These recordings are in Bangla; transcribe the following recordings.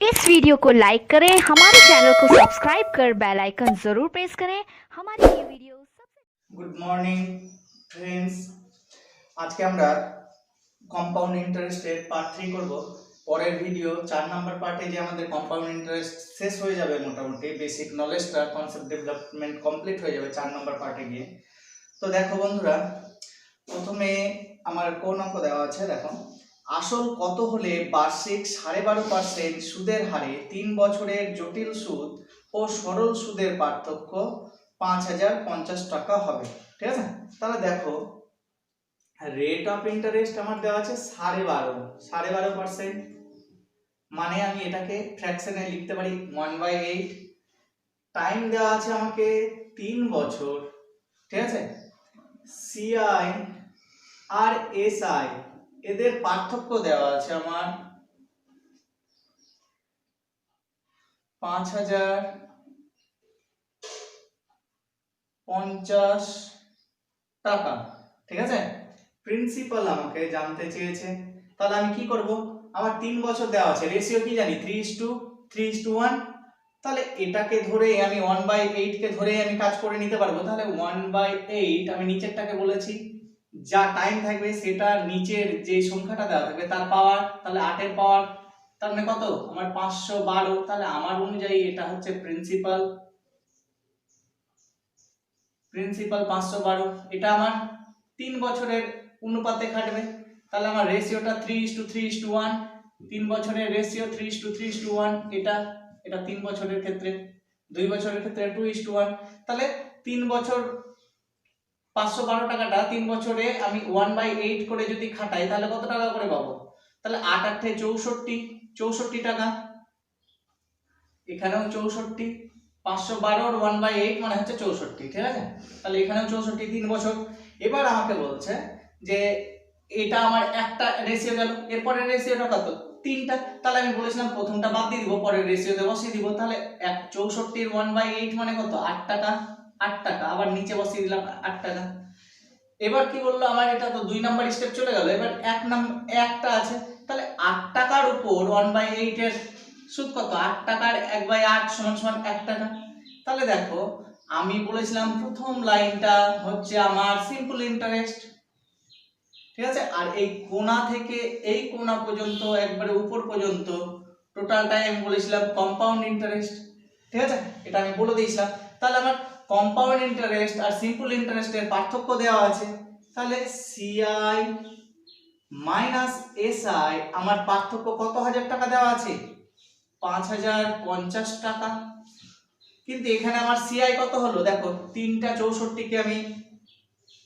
इस वीडियो को लाइक करें, हमारे चैनल को सब्सक्राइब कर बेल आइकन जरूर प्रेस करें। हमारी ये वीडियो सबसे गुड मॉर्निंग फ्रेंड्स, आज के আমরা কম্পাউন্ড ইন্টারেস্টের পার্ট 3 করব। পরের ভিডিও 4 নাম্বার পার্টে যে আমাদের কম্পাউন্ড ইন্টারেস্ট শেষ হয়ে যাবে, মোটামুটি বেসিক নলেজটা কনসেপ্ট ডেভেলপমেন্ট কমপ্লিট হয়ে যাবে 4 নাম্বার পার্টে গিয়ে। তো দেখো বন্ধুরা, প্রথমে আমার কোন অঙ্ক দেওয়া আছে, দেখো আসল কত হলে বার্ষিক 12.5% সুদের হারে 3 বছরের জটিল সুদ ও সরল সুদের পার্থক্য 5050 টাকা হবে। ঠিক আছে, তাহলে দেখো রেট অফ ইন্টারেস্ট আমার দেওয়া আছে 12.5%, মানে আমি এটাকে ফ্র্যাকশনে লিখতে পারি 1/8। টাইম দেওয়া আছে আমাকে 3 বছর। ঠিক আছে, সিআই আর এসআই এদের পার্থক্য দেওয়া আছে আমার 5050 টাকা। ঠিক আছে, প্রিন্সিপাল আমাকে জানতে চেয়েছে, তাহলে আমি কি করব, আমার 3 বছর দেওয়া আছে, রেশিও কি জানি 3:1, তাহলে এটাকে ধরে আমি 1/8 কে ধরে আমি কাজ করে নিতে পারবো। তাহলে 1/8 আমি নিচেরটাকে বলেছি, যা টাইম থাকবে সেটা নিচের যে সংখ্যাটা দেওয়া থাকবে তার পাওয়ার, তাহলে 8 এর পাওয়ার, তার মানে কত আমার 512। তাহলে আমার অনুযায়ী এটা হচ্ছে প্রিন্সিপাল 512। এটা আমার 3 বছরের অনুপাতে খাটবে, তাহলে আমার রেশিওটা 3:3:1, 3 বছরের রেশিও 3:3:1। এটা 3 বছরের ক্ষেত্রে, 2 বছরের ক্ষেত্রে 2:1। তাহলে 3 বছর 512 টাকাটা 3 বছরে আমি 1/8 করে যদি খাটাই তাহলে কত টাকা করে পাবো, তাহলে 8 8 64 টাকা। এখানেও 64, 512 1/8 মানে হচ্ছে 64। ঠিক আছে, তাহলে এখানেও 64, 3 বছর। এবার আমাকে বলছে যে এটা আমার একটা রেশিও গেল, এরপরে রেশিওটা কত 3টা, তাহলে আমি বলেছিলাম প্রথমটা বাদ দিয়ে দিব, পরের রেশিওতে বসিয়ে দিব। তাহলে 64 1/8 মানে কত 8 টাকা, 8 টাকা আবার নিচে বসিয়ে দিলাম 8 টাকা। এবার কি বললো আমার, এটা তো 2 নাম্বার স্টেপ চলে গেল, এবার একটা আছে, তাহলে 8 টাকার উপর 1/8 এর সুদ কত, 8 টাকার 1/8 সমান 1 টাকা। তাহলে দেখো আমি বলেছিলাম প্রথম লাইনটা হচ্ছে আমার সিম্পল ইন্টারেস্ট। ঠিক আছে, আর এই কোণা থেকে এই কোণা পর্যন্ত একবারে উপর পর্যন্ত টোটালটাই আমি বলেছিলাম কম্পাউন্ড ইন্টারেস্ট। ঠিক আছে, এটা আমি বলে দিয়েছিলাম। তাহলে আমার কম্পাউন্ড ইন্টারেস্ট আর সিম্পল ইন্টারেস্টের পার্থক্য দেওয়া আছে, তাহলে সিআই মাইনাস এসআই আমার পার্থক্য কত হাজার টাকা দেওয়া আছে, 5050 টাকা। কিন্তু এখানে আমার সিআই কত হলো, দেখো 3টা 64 কে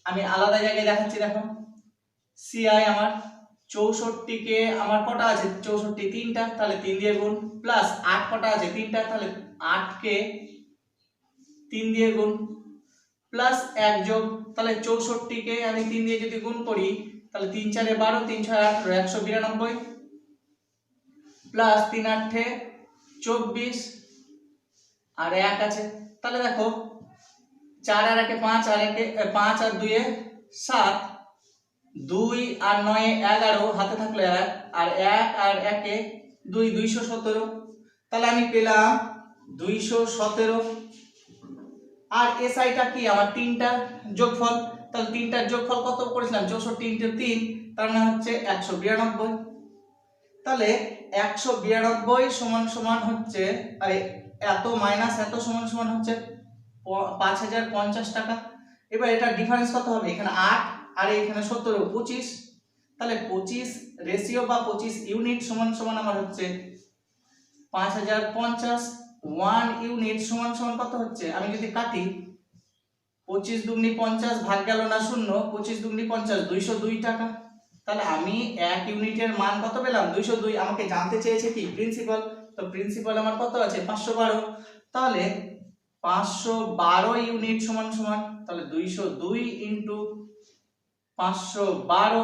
আমি আলাদা জায়গায় দেখাচ্ছি। দেখো সিআই আমার 64 কে আমার কটা আছে, 64 3টা, তাহলে 3 দিয়ে গুণ, প্লাস 8 কটা আছে 3টা, তাহলে 8 কে 3 দিয়ে গুণ, প্লাস 1 যোগ, তাহলে 64 কে আমি 3 দিয়ে যদি গুণ করি তাহলে 3 4 12, 3 6 18, 192, প্লাস 3 8 24 আর 1 আছে। তাহলে দেখো 4 আর 1 5, আর 5 আর 2 7, 2 আর 9 11, হাতে থাকলে 1, আর 1 আর 1 2, 217। তাহলে আমি পেলাম 217। আর এসআইটা কি আমার 3টার যোগফল, তাহলে 3টার যোগফল কত করেছিলাম 64 × 3, তার মানে হচ্ছে 192। তাহলে 192 সমান হচ্ছে এত মাইনাস এত সমান হচ্ছে 5050 টাকা। এবার এটা ডিফারেন্স কত হবে, এখানে 8 আর এখানে 17 25, তাহলে 25 রেশিও বা 25 ইউনিট সমান আমার হচ্ছে 5050। 1 ইউনিট সমান কত হচ্ছে, আমি যদি কাটি 25 দুগুনি 50, ভাগ গেল না শূন্য, 25 দুগুনি 50 202 টাকা। তাহলে আমি 1 ইউনিটের মান কত পেলাম 202। আমাকে জানতে চেয়েছে কি প্রিন্সিপাল, তো প্রিন্সিপাল আমার কত আছে 512। তাহলে 512 ইউনিট সমান তাহলে 202 × 512,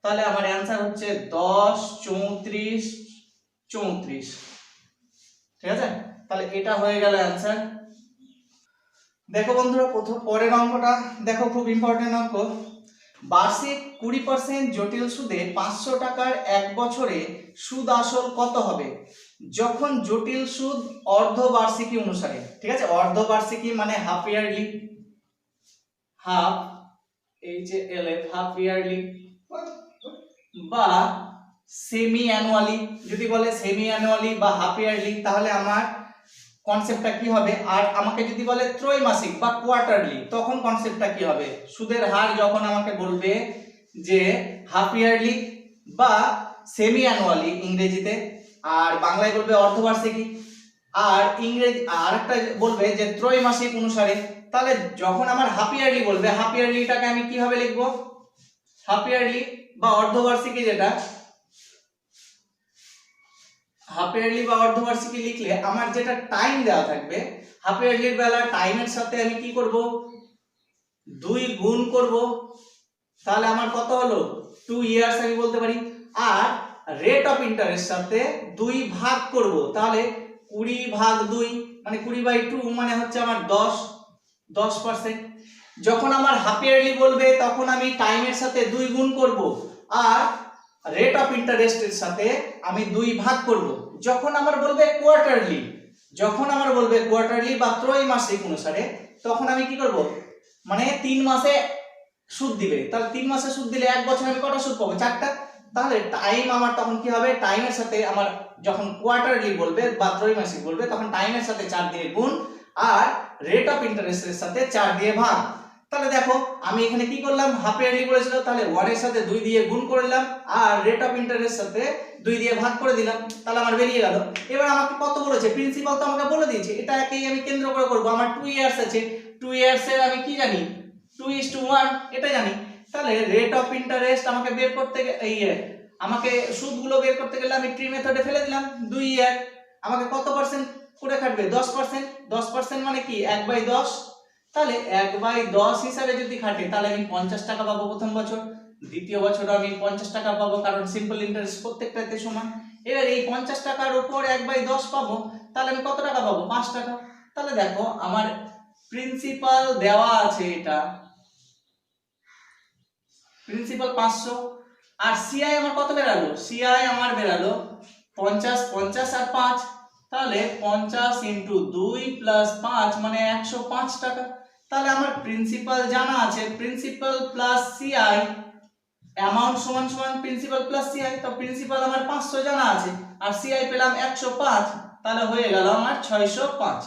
তাহলে আমার অ্যানসার হচ্ছে 10 34 34। ঠিক আছে, তাহলে এটা হয়ে গেল অ্যানসার। দেখো বন্ধুরা পরের অঙ্কটা দেখো, খুব ইম্পর্টেন্ট অঙ্ক। বার্ষিক 20% জটিল সুদে 500 টাকার 1 বছরে সুদ আসল কত হবে। যখন জটিল সুদ অর্ধবার্ষিকী অনুসারে, ঠিক আছে, অর্ধবার্ষিকী মানে half yearly, half HLF half yearly বা সেমি অ্যানুয়ালি, যদি বলে সেমি অ্যানুয়ালি বা হাফ ইয়ারলি তাহলে আমার কনসেপ্টটা কি হবে, আর আমাকে যদি বলে ত্রৈমাসিক বা কোয়ার্টারলি তখন কনসেপ্টটা কি হবে। সুদের হার যখন আমাকে বলবে যে হাফ ইয়ারলি বা সেমি অ্যানুয়ালি ইংরেজিতে, আর বাংলায় বলবে অর্ধবার্ষিকী, আর ইংরেজি আরেকটা বলবে যে ত্রৈমাসিক অনুসারে, তাহলে যখন আমার হাফ ইয়ারলি বলবে হাফ ইয়ারলিটাকে আমি কিভাবে লিখব, হাফ ইয়ারলি বা অর্ধবার্ষিকী, যেটা হাফ ইয়ারলি বা অর্ধবার্ষিকী লিখলে আমার যেটা টাইম দেওয়া থাকবে, হাফ ইয়ারলির বেলা টাইমের সাথে আমি কি করব, 2 গুণ করব, তাহলে আমার কত হলো 2 ইয়ার্স আমি বলতে পারি। আর রেট অফ ইন্টারেস্ট সাথে 2 ভাগ করব, তাহলে 20 ভাগ 2 মানে 20/2 মানে হচ্ছে আমার 10%। যখন আমার হাফ ইয়ারলি বলবে তখন আমি টাইমের সাথে 2 গুণ করব আর রেট অফ ইন্টারেস্টের সাথে আমি 2 ভাগ করব। যখন আমার বলবে কোয়ার্টারলি, যখন আমার বলবে কোয়ার্টারলি বা ত্রৈমাসিক অনুসারে, তখন আমি কি করব, মানে 3 মাসে সুদ দিবে, তাহলে 3 মাসে সুদ দিলে 1 বছরে আমি কটা সুদ পাবো, 4টা। তাহলে টাইম আমার তখন কি হবে, টাইমের সাথে আমার যখন কোয়ার্টারলি বলবে বা ত্রৈমাসিক বলবে তখন টাইমের সাথে 4 দিয়ে গুণ আর রেট অফ ইন্টারেস্টের সাথে 4 দিয়ে ভাগ। তাহলে দেখো আমি এখানে কি করলাম, হাফ ইয়ারলি বলেছিল তাহলে 1 এর সাথে 2 দিয়ে গুণ করলাম আর রেট অফ ইন্টারেস্টের সাথে 2 দিয়ে ভাগ করে দিলাম, তাহলে আমার বেরিয়ে গেল। এবার আমাকে কত বলেছে, প্রিন্সিপাল তো আমাকে বলে দিয়েছে, এটাকেই আমি কেন্দ্র করে করব। আমার 2 ইয়ার্স আছে, 2 ইয়ার্স এর আমি কি জানি 2:1 এটা জানি। তাহলে রেট অফ ইন্টারেস্ট আমাকে বের করতে আমাকে সুদগুলো বের করতে গেলে আমি ট্রি মেথডে ফেলে দিলাম 2 ইয়ার, আমাকে কত পার্সেন্ট করে কাটবে, 10%। 10% মানে কি 1/10, তাহলে 1/10 হিসাবে যদি কাটে তাহলে আমি 50 টাকা পাবো প্রথম বছর, দ্বিতীয় বছর আমি 50 টাকা পাবো, কারণ সিম্পল ইন্টারেস্ট প্রত্যেকটাতে সমান। এবার এই 50 টাকার উপর 1/10 পাবো, তাহলে আমি কত টাকা পাবো, 5 টাকা। তাহলে দেখো আমার প্রিন্সিপাল দেওয়া আছে, এটা প্রিন্সিপাল 500 আর সিআই আমার কত বেরালো, সিআই আমার বেরালো 50, 50 আর 5, তাহলে 50 × 2 + 5 মানে 105 টাকা। তাহলে আমার প্রিন্সিপাল জানা আছে, প্রিন্সিপাল প্লাস সিআই অ্যামাউন্ট সমান সমান প্রিন্সিপাল প্লাস সিআই, তো প্রিন্সিপাল আমার 500 জানা আছে আর সিআই পেলাম 105, তাহলে হয়ে গেল আমার 605।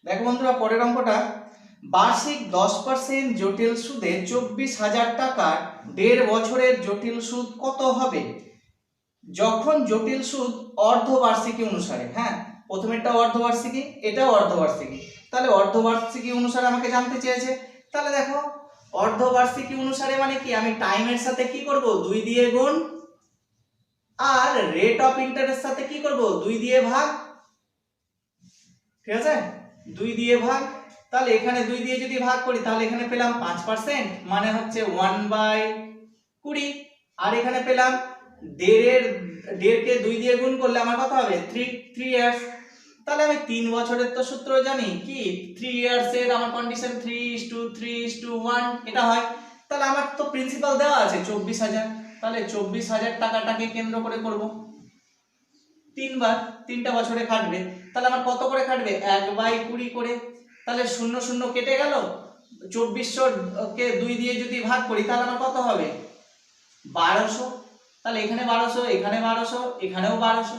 দেখো বন্ধুরা পরের অঙ্কটা, বার্ষিক 10% জটিল সুদে 24,000 টাকার 1.5 বছরের জটিল সুদ কত হবে যখন জটিল সুদ অর্ধবার্ষিকী অনুসারে। হ্যাঁ, প্রথমেরটা অর্ধবার্ষিকী, এটাও অর্ধবার্ষিকী, তাহলে অর্ধবার্ষিকী অনুসারে আমাকে জানতে চেয়েছে। তাহলে দেখো অর্ধবার্ষিকী অনুসারে মানে কি, আমি টাইমের সাথে কি করব, 2 দিয়ে গুণ আর রেট অফ ইন্টারেস্ট সাথে কি করব, 2 দিয়ে ভাগ, ঠিক আছে, 2 দিয়ে ভাগ। তাহলে এখানে 2 দিয়ে যদি ভাগ করি তাহলে এখানে পেলাম 5% মানে হচ্ছে 1/20, আর এখানে পেলাম 1.5 কে 2 দিয়ে গুণ করলে আমার কত হবে 3 ইয়ার্স। তাহলে আমি 3 বছরের তো সূত্র জানি কি, 3 ইয়ার্স এর আমার কন্ডিশন 3:3:1 এটা হয়। তাহলে আমার তো প্রিন্সিপাল দেওয়া আছে 24,000, তাহলে 24,000 টাকাটাকে কেন্দ্র করে করব, 3 বার 3টা বছরে কাটবে, তাহলে আমার কত করে কাটবে 1/20 করে, তাহলে 0 0 কেটে গেল, 2400 কে 2 দিয়ে যদি ভাগ করি তাহলে আমার কত হবে 1200, তাহলে এখানে 1200, এখানে 1200, এখানেও 1200।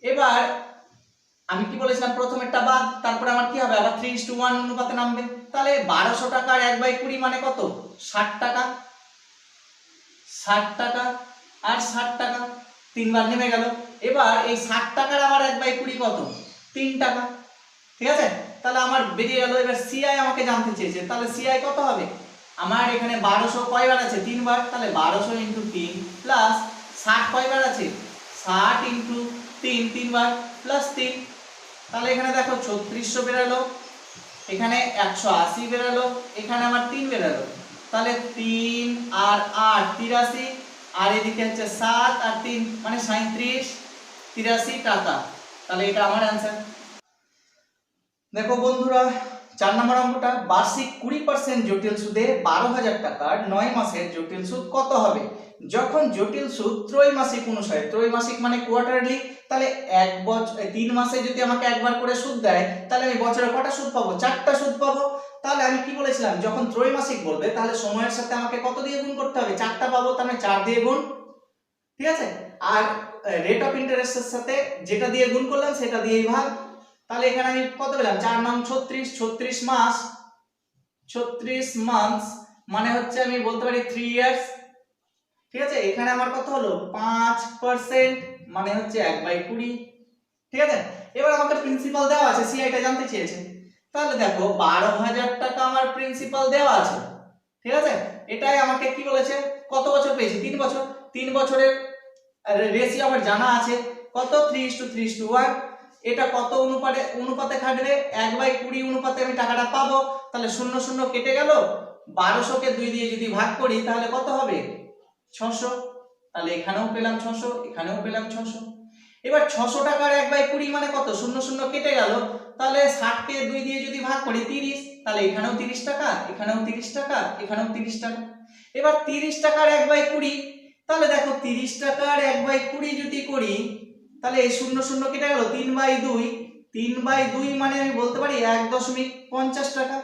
এবার আমি কি বলেছিলাম, প্রথমেরটা বাদ, তারপরে আমার কি হবে আবার 3:1 অনুপাতে নামবে, তাহলে 1200 টাকার 1/20 মানে কত 60 টাকা, 60 টাকা আর 60 টাকা 3 বার নেমে গেল। এবার এই 60 টাকার আবার 1/20 কত 3 টাকা, ঠিক আছে, তাহলে আমার বেরিয়ে গেল। এবার সিআই আমাকে জানতে চেয়েছে, তাহলে সিআই কত হবে, আমার এখানে 1200 কয়বার আছে 3 বার, তাহলে 1200 × 3 প্লাস 60 কয়বার আছে 60 × 3 3 বার প্লাস 3, তাহলে এখানে দেখো 3600 বেরালো, এখানে 180 বেরালো, এখানে আমার 3 বেরালো, তাহলে 3 আর 8 83, আর এদিকে হচ্ছে 7 আর 3 মানে 37 83 টাকা, তাহলে এটা আমার অ্যানসার। দেখো বন্ধুরা 4 নম্বর অঙ্কটা, বার্ষিক 20% জটিল সুদে 12,000 টাকার 9 মাসের জটিল সুদ কত হবে যখন জটিল সুদ ত্রৈমাসিক অনুসারে, ত্রৈমাসিক মানে কোয়ার্টারলি, তাহলে 3 মাসে যদি আমাকে একবার করে সুদ দেয় তাহলে আমি বছরে কটা সুদ পাবো? 4টা সুদ পাবো। তাহলে আমি কি বলেছিলাম, যখন ত্রৈমাসিক বলবে তাহলে সময়ের সাথে আমাকে কত দিয়ে গুণ করতে হবে? 4টা পাবো, তার মানে 4 দিয়ে গুণ, ঠিক আছে। আর রেট অফ ইন্টারেস্টের সাথে যেটা দিয়ে গুণ করলাম সেটা দিয়েই ভাগ। তাহলে এখানে আমি কত পেলাম? 4 নং 36, 36 মাস, 36 মান্থস মানে হচ্ছে আমি বলতে পারি 3 ইয়ার্স, ঠিক আছে। এখানে আমার কত হলো? 5% মানে হচ্ছে 1/20, ঠিক আছে। এবার আমাকে প্রিন্সিপাল দেওয়া আছে, সিআইটা জানতে চেয়েছে। তাহলে দেখো 12,000 টাকা আমার প্রিন্সিপাল দেওয়া আছে, ঠিক আছে। এটাই আমাকে কি বলেছে, কত বছর পেয়েছি? 3 বছর। 3 বছরের রেশিও আমার জানা আছে কত? 3:3:1। এটা কত অনুপাতে খাটবে? 1/20 অনুপাতে আমি টাকাটা পাবো। তাহলে 0 0 কেটে গেল, 1200 কে 2 দিয়ে যদি ভাগ করি তাহলে কত হবে? 600। তাহলে এখানেও পেলাম 600, এখানেও পেলাম 600। এবার 600 টাকার 1/20 মানে কত? 0 0 কেটে গেল, তাহলে 60 কে 2 দিয়ে যদি ভাগ করি 30, তাহলে এখানেও 30 টাকা, এখানেও 30 টাকা, এখানেও 30 টাকা। এবার 30 টাকার 1/20, তাহলে দেখো 30 টাকার 1/20 যদি করি তাহলে এই 0 0 কেটে গেল, 3/2, 3/2 মানে আমি বলতে পারি 1.50 টাকা।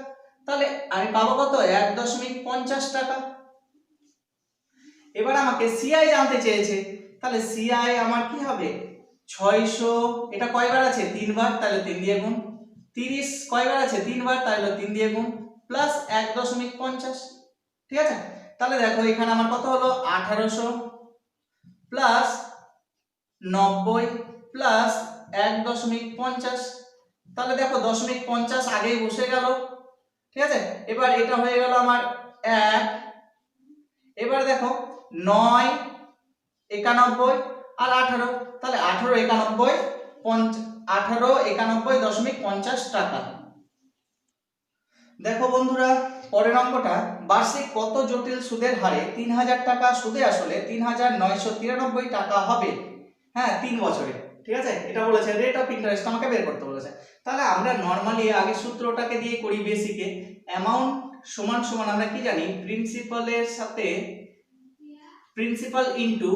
তাহলে আমি পাবো কত? 1.50 টাকা। এবার আমাকে সিআই জানতে চেয়েছে, তাহলে সিআই আমার কি হবে? 600, এটা কয়বার আছে? 3 বার, তাহলে 3 দিয়ে গুণ। 30 কয়বার আছে? 3 বার, তাহলে 3 দিয়ে গুণ, প্লাস 1.50, ঠিক আছে। তাহলে দেখো এখানে আমার কত হলো? 1800 প্লাস 90 প্লাস 1.50, তাহলে দেখো 0.50 আগেই বসে গেল, ঠিক আছে। এবার এটা হয়ে গেল আমার 1। এবার দেখো 9 91 আর 18, তাহলে 1891.50 টাকা। দেখো বন্ধুরা, পরের অঙ্কটা, বার্ষিক কত জটিল সুদের হারে 3000 টাকা সুদে আসলে 3993 টাকা হবে, হ্যাঁ 3 বছরে, ঠিক আছে। এটা বলেছে রেট অফ ইন্টারেস্ট আমাকে বের করতে বলেছে। তাহলে আমরা নরমালি আগে সূত্রটাকে দিয়ে করি বেসিকে। অ্যামাউন্ট সমান সমান আমরা কি জানি? প্রিন্সিপালের সাথে principal into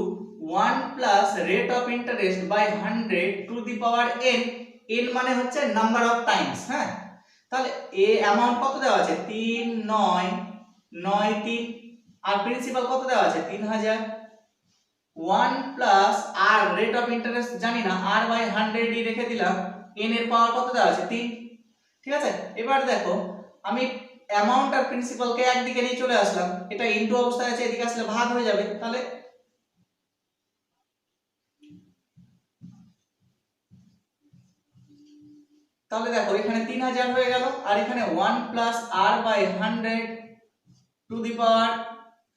1 plus rate of interest by 100 to the power n। n মানে হচ্ছে নাম্বার অফ টাইমস, হ্যাঁ। তাহলে এ অ্যামাউন্ট কত দেওয়া আছে? 3993, আর প্রিন্সিপাল কত দেওয়া আছে? 3000। 1 plus r rate of interest জানি না, r বাই 100 ই রেখে দিলাম, n এর পাওয়ার কত দেওয়া আছে? 3, ঠিক আছে। এবার দেখো আমি অ্যামাউন্ট আর প্রিন্সিপালকে একদিকে নিয়ে চলে আসলাম, এটা ইনটু অবস্থায় আছে, এদিকে আসলে ভাগ হয়ে যাবে। তাহলে দেখো এখানে 3000 হয়ে গেল, আর এখানে 1 plus r by 100 to the power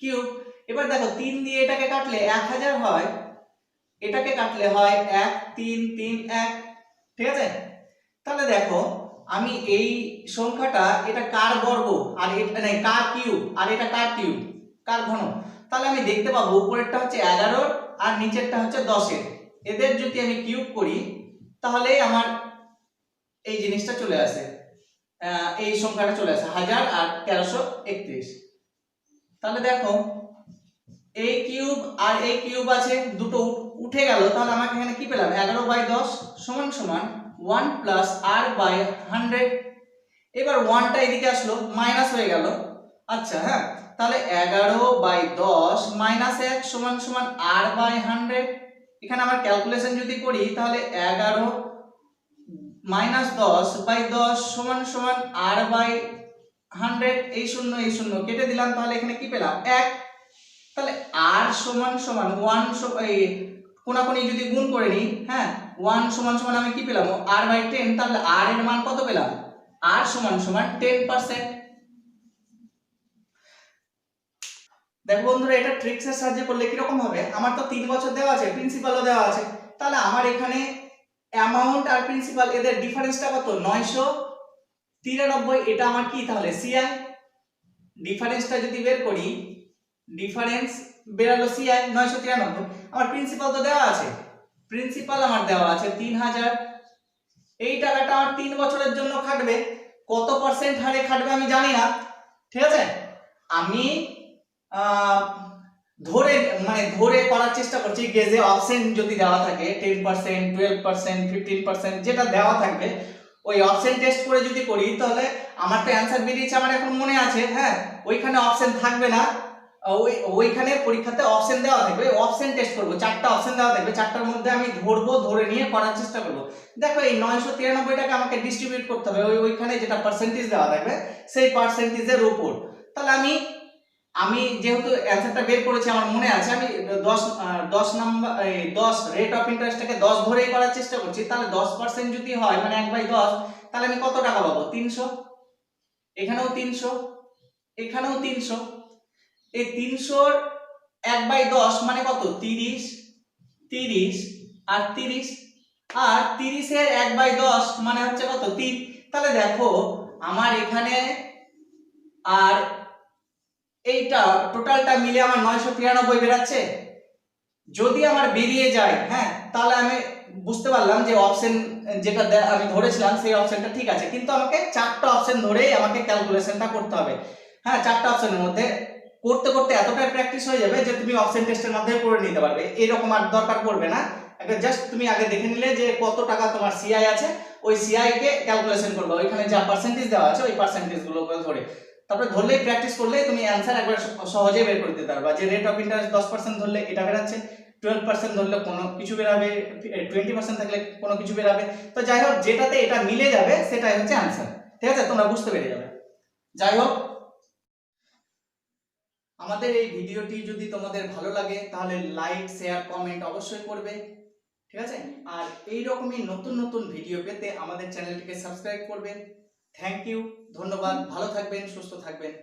cube. এবার দেখো 3 দিয়ে এটাকে কাটলে 1000 হয়, এটাকে কাটলে হয় 1 3 3 1, ঠিক আছে। তাহলে দেখো আমি এই সংখ্যাটা, এটা কার বর্গ আর এটা নাই কার কিউব, আর এটা কার কিউব, কার ঘন। তাহলে আমি দেখতে পাবো উপরেরটা হচ্ছে 11 আর নিচেরটা হচ্ছে 10 এর, এদের যদি আমি কিউব করি তাহলে আমার এই জিনিসটা চলে আসে, এই সংখ্যাটা চলে আসে 1000 আর 1331। তাহলে দেখো এই কিউব আর এই কিউব আছে, দুটো উঠে গেল, তাহলে আমাকে এখানে কি পেলাম? 11/10 সমান সমান 1 প্লাস r বাই 100। এবার 1টা এদিকে আসলো, মাইনাস হয়ে গেল। আচ্ছা হ্যাঁ, তাহলে 11/10 মাইনাস 1 সমান সমান r বাই 100। এখানে আমার ক্যালকুলেশন যদি করি তাহলে 11 মাইনাস 10/10 সমান সমান r বাই 100। এই শূন্য কেটে দিলাম, তাহলে এখানে কি পেলাম? 1। তাহলে r সমান সমান 1, কোনাকুনি যদি গুণ করে নিই, হ্যাঁ 1 সমান সমান আমি কি পেলাম? r by 10। তাহলে r এর মান কত পেলাম? r সমান সমান 10%। দেখো বন্ধুরা, এটা ট্রিক্সের সাহায্যে করলে কি রকম হবে? আমার তো 3 বছর দেওয়া আছে, প্রিন্সিপালও দেওয়া আছে, তাহলে আমার এখানে অ্যামাউন্ট আর প্রিন্সিপাল এদের ডিফারেন্সটা কত? 993। এটা আমার কি তাহলে? সিআই। ডিফারেন্সটা যদি বের করি, ডিফারেন্স বেরালো সিআই 993। আমার প্রিন্সিপাল তো দেওয়া আছে, প্রিন্সিপাল আমার দেওয়া আছে 3000। এই টাকাটা আমার 3 বছরের জন্য খাটবে, কত পার্সেন্ট হারে খাটবে আমি জানি না, ঠিক আছে। আমি ধরে ধরে করার চেষ্টা করছি, গেজে অপশন যদি দেওয়া থাকে 10%, 12%, 15% যেটা দেওয়া থাকবে, ওই অপশন টেস্ট করে যদি করি তাহলে আমার তো অ্যান্সার বেরিয়েছে, আমার এখন মনে আছে, হ্যাঁ। ওইখানে অপশন থাকবে না, ওইখানে পরীক্ষাতে অপশন দেওয়া থাকবে, অপশন টেস্ট করব, 4টা অপশন দেওয়া থাকবে, 4টার মধ্যে আমি ধরবো, ধরে নিয়ে করার চেষ্টা করব। দেখো এই 993 টাকা আমাকে ডিস্ট্রিবিউট করতে হবে ওইখানে যেটা পার্সেন্টেজ দেওয়া থাকবে সেই পার্সেন্টেজের উপর। তাহলে আমি যেহেতু অ্যানসারটা বের করেছি, আমার মনে আছে, আমি 10 নাম্বার 10 রেট অফ ইন্টারেস্টটাকে 10 ধরেই করার চেষ্টা করছি। তাহলে 10% যদি হয় মানে 1/10, তাহলে আমি কত টাকা পাবো? 300। এখানেও 300, এখানেও 300। এই 300 1/10 মানে কত? 30, 30 আর 30, আর 30 এর 1/10 মানে হচ্ছে কত? 3। তাহলে দেখো আমার এখানে আর এইটা টোটালটা মিলে আমার 993 বেরাচ্ছে। যদি আমার বেরিয়ে যায়, হ্যাঁ, তাহলে আমি বুঝতে পারলাম যে অপশন যেটা আমি ধরেছিলাম সেই অপশনটা ঠিক আছে, কিন্তু আমাকে 4টা অপশন ধরেই আমাকে ক্যালকুলেশনটা করতে হবে। হ্যাঁ, 4টা অপশনের মধ্যে করতে করতে এতটাই প্র্যাকটিস হয়ে যাবে যে তুমি অপশন টেস্টের মাধ্যমে করে নিতে পারবে, এরকম আর দরকার পড়বে না। জাস্ট তুমি আগে দেখে নিলে যে কত টাকা তোমার সিআই আছে, ওই সিআই কে ক্যালকুলেশন করবে, ওইখানে যা পার্সেন্টেজ দেওয়া আছে ওই পার্সেন্টেজ গুলো ধরে, তারপরে ধরলেই প্র্যাকটিস করলেই তুমি অ্যানসার একবার সহজেই বের করে দিতে পারবা। যে রেট অফ ইন্টারেস্ট 10% ধরলে এটা বেরাচ্ছে, 12% ধরলে কোনো কিছু বেরাবে, 20% থাকলে কোনো কিছু বেরাবে। তো যাই হোক, যেটাতে এটা মিলে যাবে সেটাই হচ্ছে অ্যানসার, ঠিক আছে, তোমরা বুঝতে পেরে যাবে। যাই হোক, আমাদের এই ভিডিওটি যদি তোমাদের ভালো লাগে তাহলে লাইক, শেয়ার, কমেন্ট অবশ্যই করবে, ঠিক আছে। আর এই রকমই নতুন নতুন ভিডিও পেতে আমাদের চ্যানেলটিকে সাবস্ক্রাইব করবেন। থ্যাংক ইউ, ধন্যবাদ, ভালো থাকবেন, সুস্থ থাকবেন।